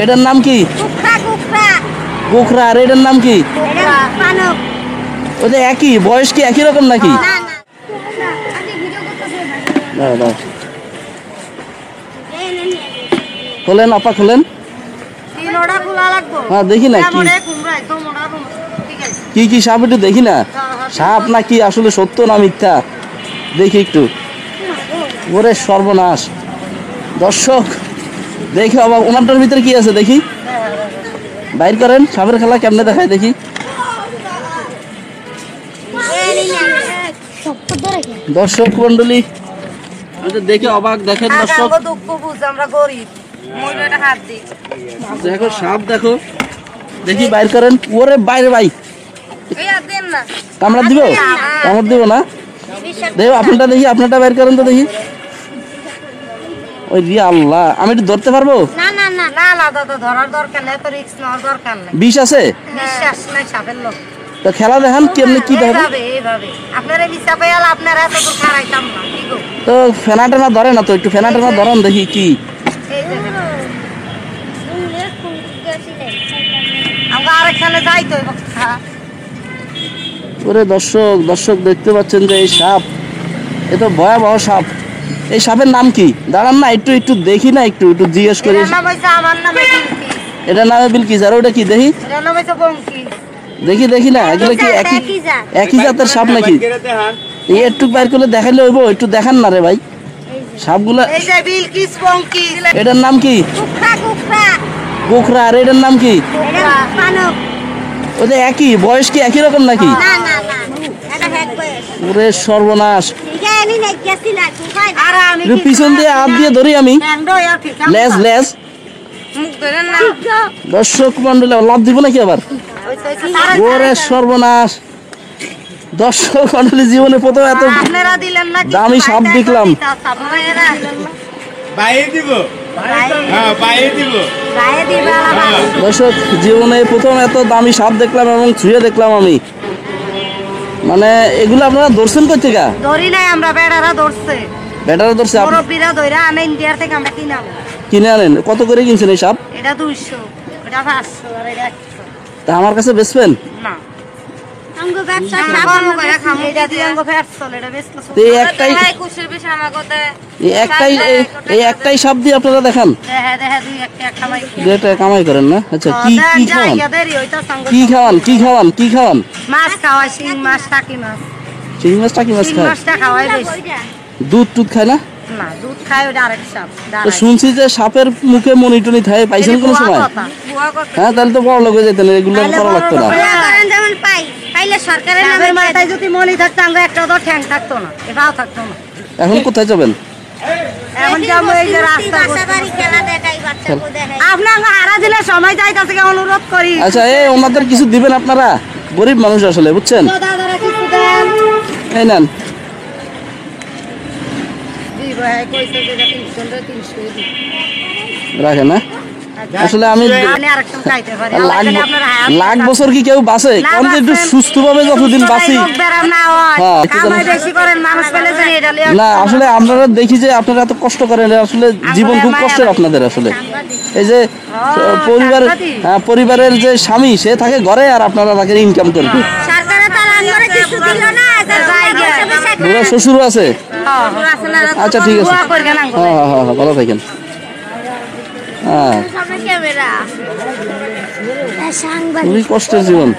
এটার নাম কি? গোখরা। আর এটার নাম কি? ওদের একই বয়স কি একই রকম নাকি? খোলেন আপা খোলেন। হ্যাঁ দেখি না কি কি সাপ একটু দেখি না। সাপ না কি আসলে সত্য না মিথ্যা দেখি একটু। ওরে সর্বনাশ দর্শক দেখি অবাক। ওনারটার ভিতরে কি আছে দেখি, বাইর করেন। সাপের খেলা কেমনে দেখায় দেখি। দর্শক মন্ডলী দেখে অবাক। দেখেন দর্শক দেখো সাপ দেখো দেখি, বাইর করেন। ওরে বাইরে ভাই কামড়া দিব, কামড় দিব না। দেখো আপনারটা দেখি, আপনারটা বাইর করেন তো দেখি। ওই রি আল্লাহ, আমি একটু ধরতে পারবো? না না না না না দাদা, ধরার দরকার নেই, তো রিস্ক নেওয়ার দরকার নেই। বিষ আছে? বিশ্বাস নাই সাপের লোক। তো খেলা দেখান কেমনে কি দেখাবে? এইভাবে আপনারা মিছা পেয়াল, আপনারা এত দূর খারাইতাম না কি গো। তো ফেনা টেনা ধরে না তো, একটু ফেনা টেনা ধরেন দেখি কি। এই দেখেন আমরা আরেকখানে যাই তো। ওরে দর্শক, দর্শক দেখতে পাচ্ছেন যে এই সাপ, এ তো ভয়াবহ সাপ। এই সাপের নাম কি? দাঁড়ান না একটু একটু দেখি না, একটু একটু জিজ্ঞেস করি। আমার নামে এটার নামে বিলকিস। আর ওটা কি দেখি? দেখি দেখি না, এগুলো কি একই জাতের সাপ নাকি? এই একটু বাইর করে দেখাইলে হইব, একটু দেখান না রে ভাই সাপগুলা। এটার নাম কি? গোখরা। আর এটার নাম কি? ওদের একই বয়স কি একই রকম নাকি? ওরে সর্বনাশ, পিছন দিয়ে হাত দিয়ে ধরি আমি, লেজ লেজ। দর্শক মন্ডলী লাভ দিব নাকি আবার? ওরে সর্বনাশ দর্শক মন্ডলী, জীবনে প্রথম এত দামি সাপ দেখলাম। দর্শক জীবনে প্রথম এত দামি সাপ দেখলাম এবং ছুঁয়ে দেখলাম আমি। মানে এগুলো আপনারা ধরছেন কই থেকে? ধরি নাই আমরা, বেড়ারা ধরছে। বেটারা ধরছে? মুরব্বিরা ধইরা আনে, ইন্ডিয়ার থেকে আমরা কিনে আনেন? কত করে কিনছেন এই সাপ? এটা 200, এটা 500, আর এটা 100। তা আমার কাছে বেচবেন না? আমগো ব্যবসা সাপ করে খামু, এটা দিয়ে আমগো ফ্যাট চলে, এটা বেচলো। এই একটাই কুশের বেশি আমাগোতে এই একটাই সাপ দিয়ে আপনারা দেখান? হ্যাঁ হ্যাঁ, দুই একটা কামাই, এটা কামাই করেন না? আচ্ছা কি কি খাওয়ান? কি খাওয়ান কি খাওয়ান কি খাওয়ান? মাছ খাওয়াই, শিং মাছ, টাকি মাছ। শিং মাছ টাকি মাছ খায়? মাছটা খাওয়াই বেশি। দুধ টুধ খায় না? না, দুধ খায় ওটা আরেক সাপ। তো শুনছি যে সাপের মুখে মনিটনি থাকে, পাইছেন কোন সময়? হ্যাঁ তাহলে তো বড় লোক হয়ে যেতেন, এগুলো করা লাগতো না। যেমন পাই পাইলে সরকারের নামে মাথায় যদি মনি থাকতো, আমরা একটা তো ঠ্যাং থাকতো না, এটাও থাকতো না। এখন কোথায় যাবেন? এখন যাবো এই যে রাস্তা, আপনার হারা দিলে সময় যাইতাছে, অনুরোধ করি। আচ্ছা এই ওনাদের কিছু দিবেন আপনারা, গরিব মানুষ আসলে, বুঝছেন? এই নেন। রাখেন না, আসলে আমি লাখ বছর কি কেউ বাঁচে? কারণ একটু সুস্থ ভাবে যতদিন বাঁচি। না আসলে আপনারা দেখি যে আপনারা এত কষ্ট করেন, আসলে জীবন খুব কষ্টের আপনাদের। আসলে এই যে পরিবারের যে স্বামী সে থাকে ঘরে, আর আপনারা তাকে ইনকাম করবে। শ্বশুর আছে? আচ্ছা ঠিক আছে, হ্যাঁ হ্যাঁ হ্যাঁ, ভালো থাকেন। হ্যাঁ খুবই কষ্টের জীবন।